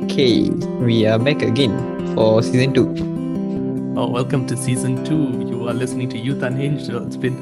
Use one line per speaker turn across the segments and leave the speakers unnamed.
Okay, we are back again for season 2.
Oh, welcome to season 2. You are listening to Youth Unhinged. It's been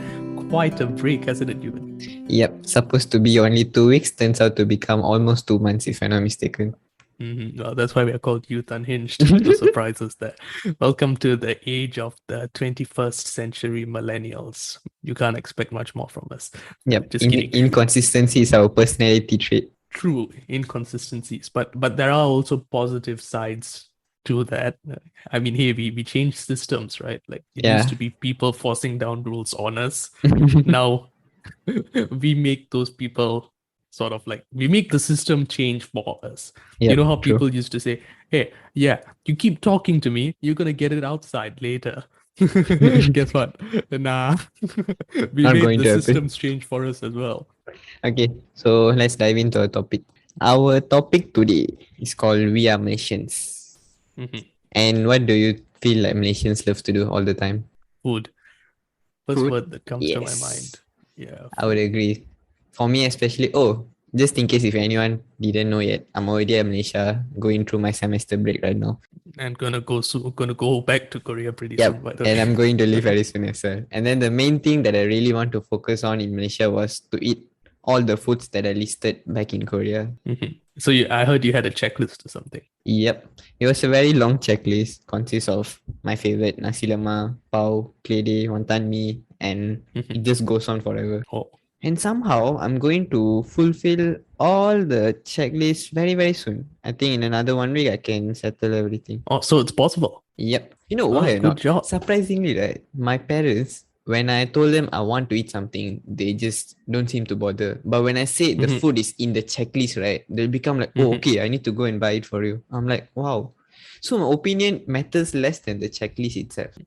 quite a break, hasn't it, Yuvan?
Yep, supposed to be only 2 weeks, turns out to become almost 2 months if I'm not mistaken.
Well, that's why we are called Youth Unhinged. No surprises there. Welcome to the age of the 21st century millennials. You can't expect much more from us.
Yep,
Just kidding.
inconsistency is our personality trait.
True inconsistencies, but there are also positive sides to that. I mean, hey, we changed systems, right? Like it used to be people forcing down rules on us. Now we make those people sort of like we make the system change for us.
Yep,
You know how
true.
people used to say, hey, yeah, you keep talking to me, you're gonna get it outside later. Guess what? Nah. We
Not
made
going
the
to happen.
systems change for us as well.
Okay, so let's dive into our topic. Our topic today is called We Are Malaysians.
Mhm.
And what do you feel like Malaysians love to do all the time?
Food. First
Food?
word that comes to my
Yes.
mind. Yeah,
I would
food.
agree. For me especially, just in case if anyone didn't know yet, I'm already at Malaysia going through my semester break right now.
And gonna go back to Korea pretty soon, by the way.
And I'm going to leave very soon as well. And then the main thing that I really want to focus on in Malaysia was to eat all the foods that are listed back in Korea.
Mhm. So I heard you had a checklist or something.
Yep. It was a very long checklist, consists of my favorite nasi lemak, pau, klede, wonton mee, and it just goes on forever.
Oh.
And somehow I'm going to fulfill all the checklists very, very soon. I think in another 1 week I can settle everything.
Oh, so it's possible.
Yep. You know why or
Good
not?
job.
Surprisingly, right? My parents, when I told them I want to eat something, they just don't seem to bother. But when I say the food is in the checklist, right? They'll become like, oh, okay, I need to go and buy it for you. I'm like, wow. So my opinion matters less than the checklist itself.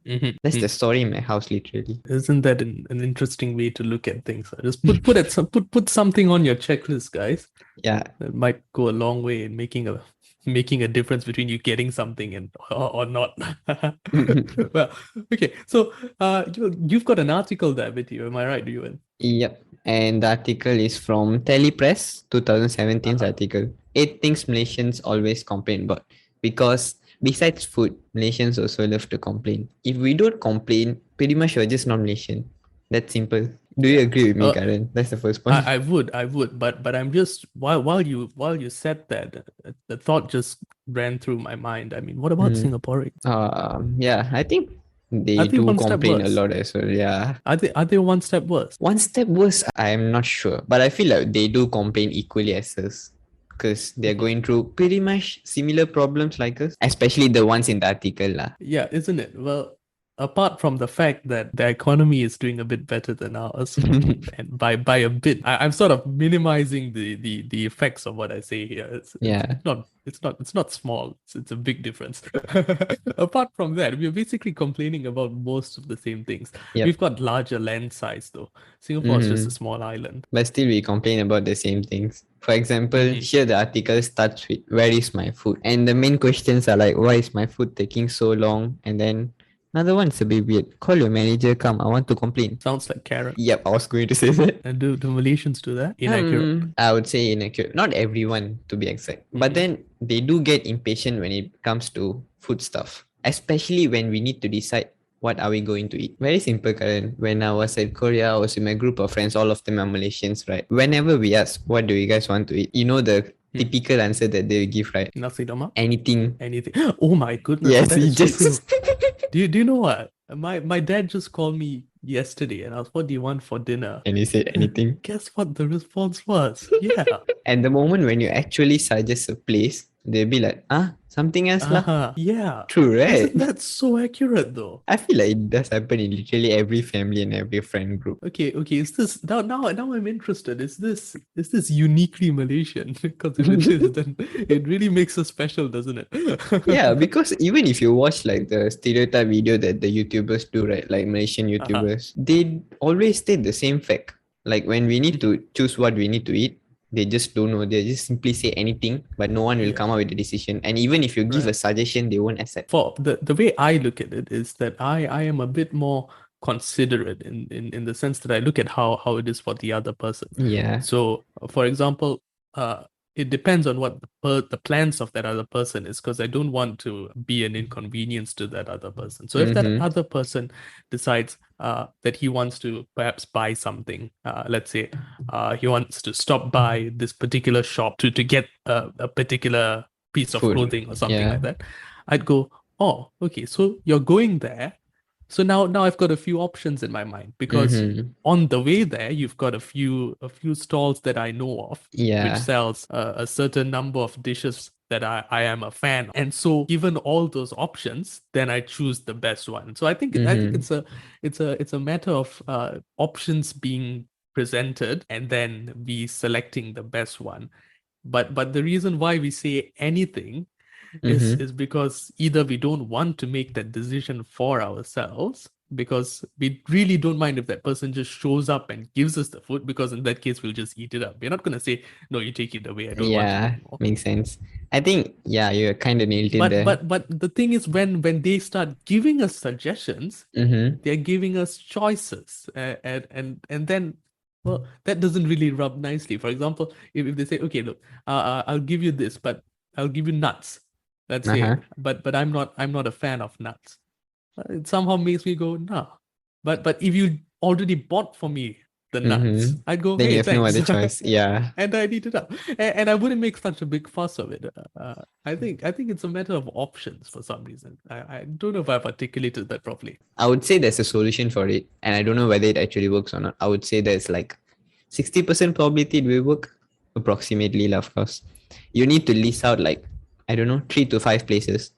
That's the story in my house, literally.
Isn't that an interesting way to look at things? Just put something on your checklist, guys.
Yeah.
That might go a long way in making a difference between you getting something and or not. Well, okay. So you've got an article there with you, am I right, Yuvan?
Yep. And the article is from Telepress 2017's article. 8 things Malaysians always complain about. Because besides food, Malaysians also love to complain. If we don't complain, pretty much we're just not Malaysian. That's simple. Do you agree with me, Karan? That's the first point.
I would, but I'm just while you said that, the thought just ran through my mind. I mean, what about Singaporeans?
Yeah, I think they
Are they
do
one step
complain a
worse?
lot as well. Yeah.
Are they one step worse?
One step worse, I'm not sure. But I feel like they do complain equally as us. Because they're going through pretty much similar problems like us. Especially the ones in the article. Lah.
Yeah, isn't it? Well, apart from the fact that the economy is doing a bit better than ours, and by a bit, I'm sort of minimizing the effects of what I say here. It's not small. It's a big difference. Apart from that, we're basically complaining about most of the same things.
Yep.
We've got larger land size though. Singapore is just a small island.
But still we complain about the same things. For example, here the article starts with, where is my food? And the main questions are like, why is my food taking so long? And then another one's a bit weird. Call your manager, come, I want to complain.
Sounds like Karan.
Yep, I was going to say that.
And do Malaysians do that? Inaccurate.
I would say inaccurate. Not everyone, to be exact. But then they do get impatient when it comes to food stuff. Especially when we need to decide what are we going to eat. Very simple, Karan. When I was at Korea, I was with my group of friends. All of them are Malaysians, right? Whenever we ask, what do you guys want to eat? You know the typical answer that they give, right?
Nasi lemak?
Anything.
Oh my goodness.
Yes,
that
he
is so
just...
true. Do you know what? My dad just called me yesterday and asked, what do you want for dinner?
And he said anything.
Guess what the response was? Yeah.
And the moment when you actually suggest a place, they'll be like, something else lah.
Yeah.
True, right?
That's so accurate though.
I feel like it does happen in literally every family and every friend group.
Okay. Is this now I'm interested. Is this uniquely Malaysian? Because if it is, then it really makes us special, doesn't it?
Yeah, because even if you watch like the stereotype video that the YouTubers do, right? Like Malaysian YouTubers, they always state the same fact. Like when we need to choose what we need to eat, they just don't know. They just simply say anything, but no one will come up with a decision. And even if you give a suggestion, they won't accept.
For the way I look at it is that I am a bit more considerate in the sense that I look at how it is for the other person.
Yeah.
So, for example, it depends on what the plans of that other person is, because I don't want to be an inconvenience to that other person. So if that other person decides that he wants to perhaps buy something, let's say he wants to stop by this particular shop to get a particular piece of
Food.
clothing or something
Yeah.
like that, I'd go, oh, okay, so you're going there. So now I've got a few options in my mind, because on the way there you've got a few stalls that I know of, which
Yeah.
sells a certain number of dishes that I am a fan of. And so given all those options, then I choose the best one. So I think it's a matter of options being presented and then we selecting the best one. But the reason why we say anything is because either we don't want to make that decision for ourselves, because we really don't mind if that person just shows up and gives us the food, because in that case we'll just eat it up. We're not going to say, no, you take it away, I don't want it anymore.
Makes sense. I think you're kind of nailed it there.
But the thing is, when they start giving us suggestions, they're giving us choices, and then, well, that doesn't really rub nicely. For example, if they say, okay, look, I'll give you this, but I'll give you nuts, let's say, but I'm not a fan of nuts. It somehow makes me go, no. But if you already bought for me the nuts, I'd go,
then
hey,
you have
thanks.
no other choice. Yeah.
And I'd eat it up. And I wouldn't make such a big fuss of it. I think it's a matter of options for some reason. I don't know if I've articulated that properly.
I would say there's a solution for it, and I don't know whether it actually works or not. I would say there's like 60% probability it will work, approximately, of course. You need to list out like, I don't know, 3 to 5 places,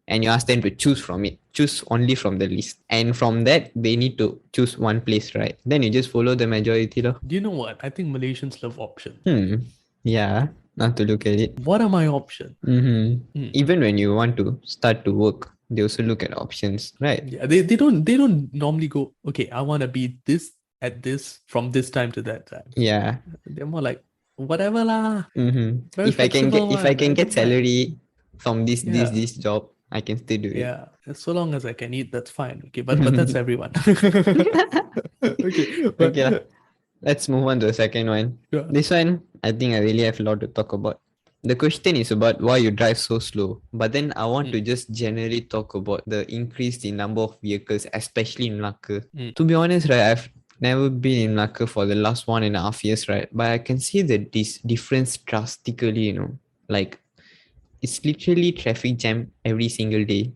and you ask them to choose only from the list, and from that they need to choose one place, right? Then you just follow the majority.
Do you know what? I think Malaysians love options.
Yeah, not to look at it.
What are my options?
Even when you want to start to work, they also look at options, right?
Yeah, they don't normally go, okay, I want to be this at this from this time to that time.
Yeah,
they're more like, whatever lah.
If I can get salary from this job, I can still do it.
Yeah, so long as I can eat, that's fine. Okay, but that's everyone. Okay,
let's move on to the second one.
Yeah.
This one, I think I really have a lot to talk about. The question is about why you drive so slow, but then I want to just generally talk about the increase in number of vehicles, especially in Malacca. To be honest, right, I've never been in Malacca for the last 1.5 years, right? But I can see that this difference drastically, like it's literally traffic jam every single day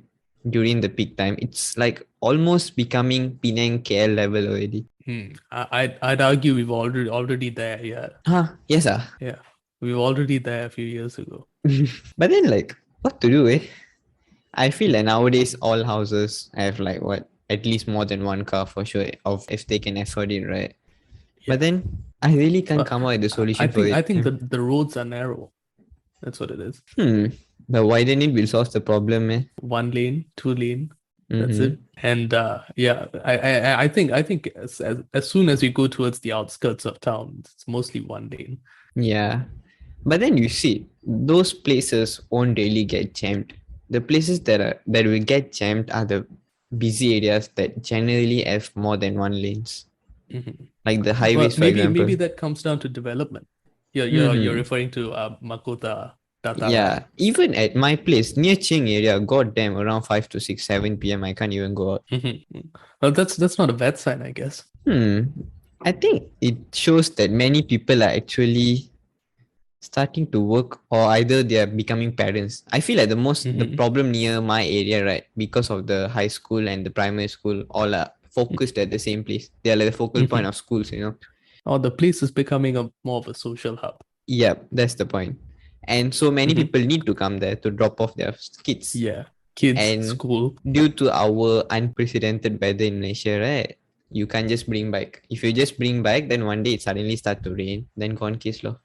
during the peak time. It's like almost becoming Penang KL level already.
I'd argue we've already there, yeah.
Yes,
Yeah, we were already there a few years ago.
But then, like, what to do, I feel like nowadays all houses have like at least more than one car for sure, if they can afford it, right? Yeah. But then I really can't come out with the solution for it.
I think the roads are narrow. That's what it is.
The widening will solve the problem,
1 lane, 2 lane. That's it. And I think as soon as you go towards the outskirts of town, it's mostly 1 lane.
Yeah. But then you see, those places won't really get jammed. The places that will get jammed are the busy areas that generally have more than 1 lanes. Like the highways, for example.
Maybe that comes down to development. You're referring to Makota.
Yeah, even at my place near Ching area, goddamn, around 5 to 6, 7 p.m. I can't even go out.
Well, that's not a bad sign, I guess.
I think it shows that many people are actually starting to work, or either they are becoming parents. I feel like the problem near my area, right, because of the high school and the primary school all are focused at the same place. They are like the focal point of schools,
Or the place is becoming more of a social hub.
Yeah, that's the point. And so many people need to come there to drop off their kids.
Yeah, kids,
and
school.
Due to our unprecedented weather in Malaysia, right? You can't just bring back. If you just bring back, then one day it suddenly start to rain. Then gone case law.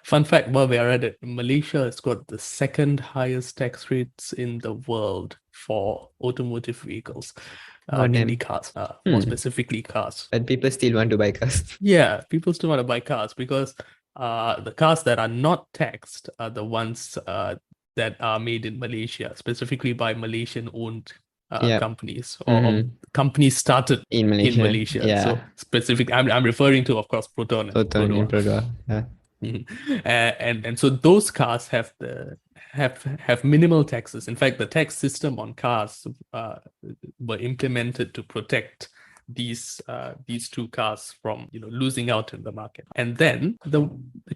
Fun fact, while we are at it, Malaysia has got the second highest tax rates in the world for automotive vehicles. Mainly cars, more specifically cars.
But people still want to buy cars.
Yeah, people still want to buy cars because the cars that are not taxed are the ones that are made in Malaysia, specifically by Malaysian-owned companies or companies started in Malaysia.
Yeah.
So specifically, I'm referring to, of course, Proton.
Yeah.
And so those cars have minimal taxes. In fact, the tax system on cars were implemented to protect these two cars from losing out in the market. And then the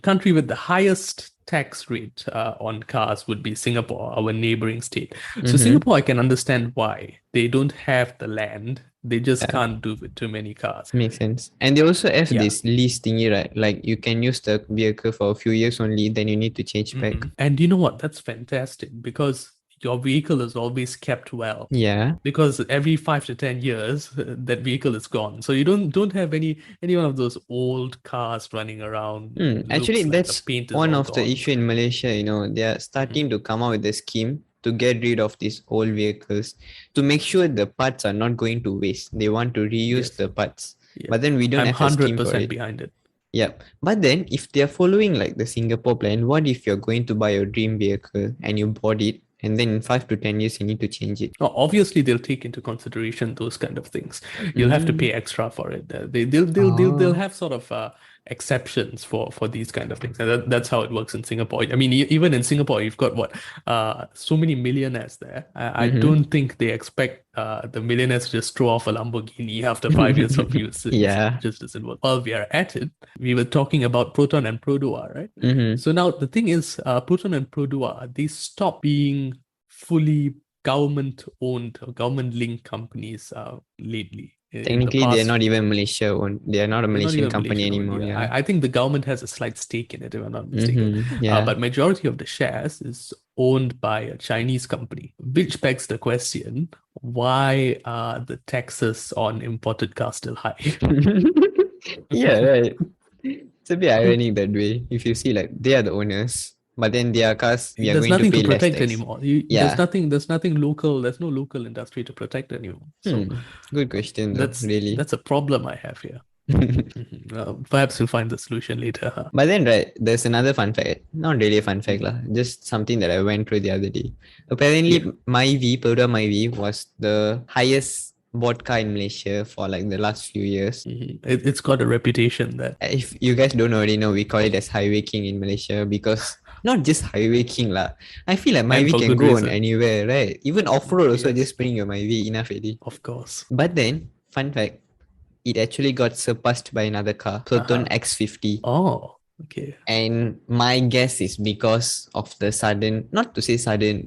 country with the highest tax rate on cars would be Singapore, our neighboring state. So Singapore, I can understand why they don't have the land. They just can't do with too many cars.
Makes sense. And they also have this lease thingy, right? Like you can use the vehicle for a few years only, then you need to change back.
And you know what? That's fantastic because your vehicle is always kept well.
Yeah.
Because every 5 to 10 years, that vehicle is gone. So you don't have any one of those old cars running around.
Actually,
like
that's one of the
gone.
issue in Malaysia. They are starting to come out with a scheme to get rid of these old vehicles to make sure the parts are not going to waste. They want to reuse the parts. Yeah. But then we don't have a scheme for it.
100% behind it.
Yeah. But then if they're following like the Singapore plan, what if you're going to buy your dream vehicle and you bought it and then in 5 to 10 years you need to change it?
Obviously, they'll take into consideration those kind of things. You'll have to pay extra for it. They'll have sort of exceptions for these kind of things, and that's how it works in Singapore. I mean, even in Singapore, you've got so many millionaires there. I don't think they expect the millionaires to just throw off a Lamborghini after 5 years of use.
Yeah,
just doesn't work. While we are at it, we were talking about Proton and Produa, right? So now the thing is, Proton and Produa, they stopped being fully government-owned or government-linked companies lately.
Technically, they're not even Malaysia owned. They are not a Malaysian company anymore. Yeah.
I think the government has a slight stake in it, if I'm not mistaken.
Yeah.
But majority of the shares is owned by a Chinese company, which begs the question, why are the taxes on imported cars still high?
Yeah, right. It's a bit ironic that way. If you see, like, they are the owners, but then their cars, we are
there's
going to pay
nothing to
less
protect
tax.
anymore. There's nothing local. There's no local industry to protect anymore. So
good question, though. Really,
that's a problem I have here. Perhaps we'll find the solution later.
But then, right, there's another fun fact. Not really a fun fact, just something that I went through the other day. Apparently, Purda Myvi was the highest vodka in Malaysia for like the last few years.
It's got a reputation that,
if you guys don't already know, we call it as highway king in Malaysia because not just highway king lah. I feel like Myvi can go on anywhere, right? Even off-road also, just bring your Myvi, enough already.
Of course.
But then, fun fact, it actually got surpassed by another car, Proton X50.
Oh, okay.
And my guess is because of the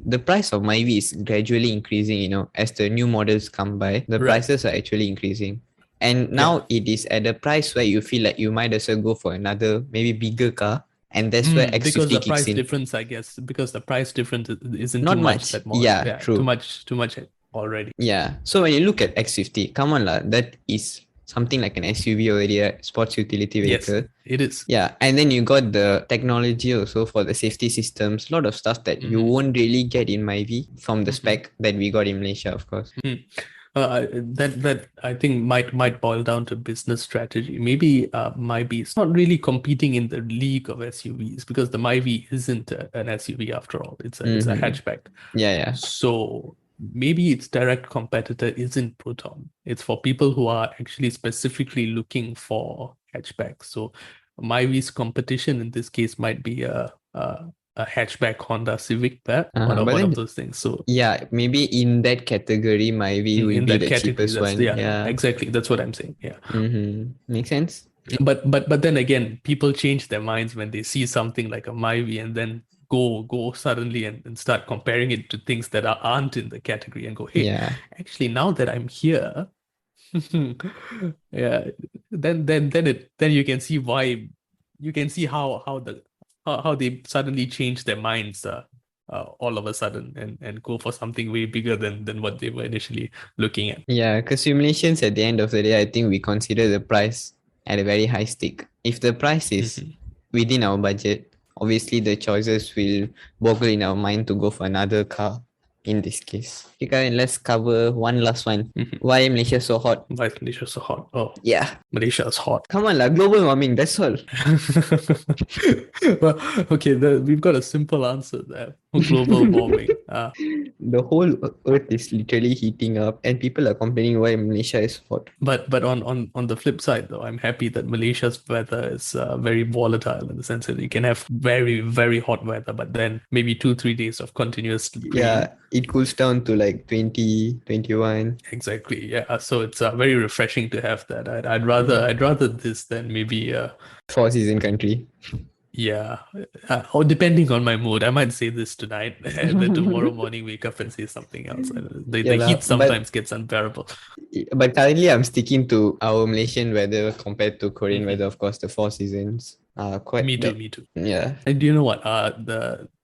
the price of Myvi is gradually increasing, as the new models come by, the prices are actually increasing. And now it is at a price where you feel like you might as well go for another, maybe bigger car. And that's where X50
because the
kicks
price
in.
Difference, I guess, because the price difference isn't
not
too
much.
That more,
yeah, true.
Too much already.
Yeah. So when you look at X50, come on lah, that is something like an SUV already, right? Sports utility vehicle.
Yes, it is.
Yeah. And then you got the technology also for the safety systems, a lot of stuff that you won't really get in Myvi from the spec that we got in Malaysia, of course.
That I think might boil down to business strategy. Maybe Myvi is not really competing in the league of SUVs because the Myvi isn't an SUV after all. It's a hatchback.
Yeah.
So maybe its direct competitor isn't Proton. It's for people who are actually specifically looking for hatchbacks. So Myvi's competition in this case might be a hatchback Honda Civic, one of those things. So
yeah, maybe in that category, Myvi will be the cheapest one.
Yeah, exactly. That's what I'm saying. Yeah,
makes sense.
But then again, people change their minds when they see something like a Myvi and then go suddenly and start comparing it to things that aren't in the category and go, hey, actually now that I'm here, then you can see why. You can see how they suddenly change their minds all of a sudden and go for something way bigger than what they were initially looking at.
Yeah, because simulations at the end of the day, I think we consider the price at a very high stake. If the price is within our budget, obviously the choices will boggle in our mind to go for another car in this case. Okay, Karan, let's cover one last one. Why Malaysia so hot?
Why is Malaysia so hot? Oh,
yeah.
Malaysia is hot.
Come on, global warming, that's all.
Well, okay, we've got a simple answer there. global warming.
The whole earth is literally heating up, and people are complaining why Malaysia is hot.
But on the flip side, though, I'm happy that Malaysia's weather is very volatile in the sense that you can have very, very hot weather, but then maybe 2-3 days of continuous rain.
Yeah, it cools down to like 20, 21.
Exactly. Yeah. So it's very refreshing to have that. I'd rather this than maybe
4-season country.
yeah. Or depending on my mood, I might say this tonight, and then tomorrow morning wake up and say something else. The
Yeah lah,
heat sometimes gets unbearable.
But currently, I'm sticking to our Malaysian weather compared to Korean
Mhm.
weather. Of course, the 4 seasons are quite.
Me too.
bad.
Me too.
Yeah.
And do you know what?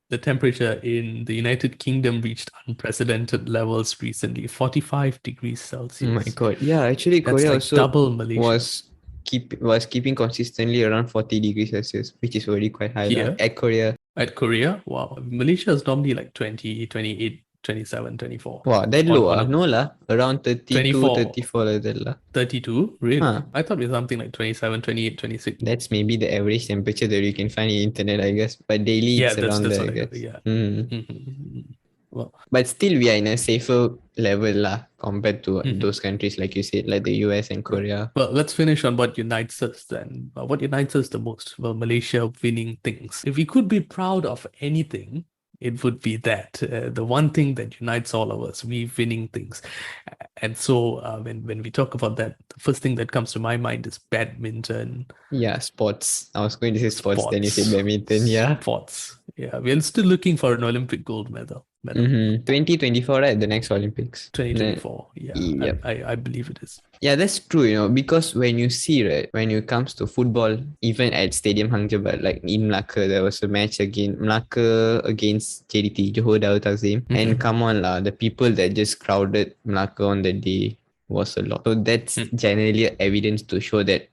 The temperature in the United Kingdom reached unprecedented levels recently, 45 degrees Celsius.
Oh my God. Yeah, actually,
That's
Korea
like
also
double Malaysia.
was keeping consistently around 40 degrees Celsius, which is already quite high lah.
Here?
At Korea.
At Korea, wow. Malaysia is normally like 20, 28, 27, 24.
Wow, that low ah? No lah, around 32,
24.
34 like that lah.
32? Really?
Huh.
I thought it was something like 27, 28, 26.
That's maybe the average temperature that you can find in internet, I guess. But daily
Yeah,
it's around
that's
there,
what
I
I
guess.
heard. Yeah.
Mm.
Well,
But still, we are in a safer level lah compared to those countries, like you said, like the US and Korea.
well, let's finish on what unites us then. What unites us the most? Well, Malaysia winning things. If we could be proud of anything, it would be that the one thing that unites all of us, we winning things. And so when we talk about that, the first thing that comes to my mind is badminton.
Yeah, sports. I was going to say sports, then you said badminton. Yeah.
Sports. Yeah, we're still looking for an Olympic gold medal.
2024, right? The next Olympics.
2024. Yeah,
Yep.
I believe it is.
Yeah, that's true, because when you see, right, when it comes to football, even at Stadium Hang Jebat, like in Melaka, there was a match Melaka against JDT, Johor Darul Takzim. And come on lah, the people that just crowded Melaka on that day was a lot. So that's generally evidence to show that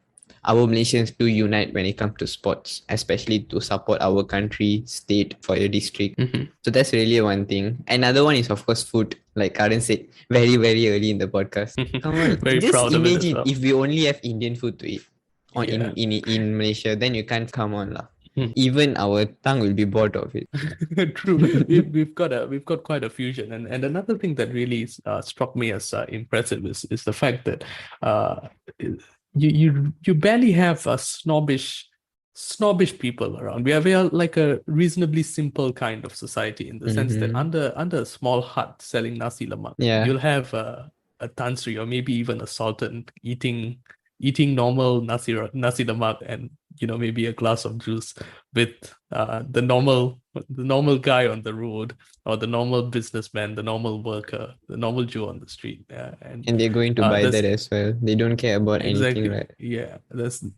our Malaysians do unite when it comes to sports, especially to support our country, state, for your district. So that's really one thing. Another one is, of course, food. Like Karan said very, very early in the podcast. Come on,
Very
just
proud of it as
imagine
well.
if we only have Indian food to eat
Yeah.
in Malaysia, then you can't come on lah. Even our tongue will be bored of it.
True. We've got quite a fusion, and another thing that really struck me as impressive is the fact that you barely have a snobbish people around. We are like a reasonably simple kind of society in the sense that under a small hut selling nasi lemak, you'll have a Tan Sri or maybe even a sultan eating normal nasi lemak and maybe a glass of juice with the normal guy on the road, or the normal businessman, the normal worker, the normal Joe on the street.
And they're going to buy that as well. They don't care about anything, right?
Yeah,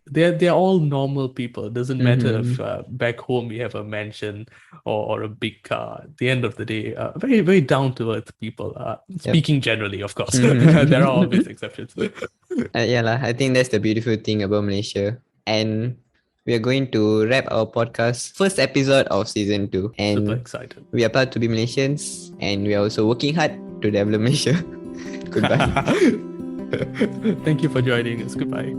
they're all normal people. It doesn't matter if back home we have a mansion or a big car. At the end of the day, very, very down to earth people. Speaking generally, of course, there are always exceptions.
Yeah lah. I think that's the beautiful thing about Malaysia. And we are going to wrap our podcast, first episode of season 2. And
super excited.
We are proud to be Malaysians, and we are also working hard to develop Malaysia. Goodbye.
Thank you for joining us. Goodbye.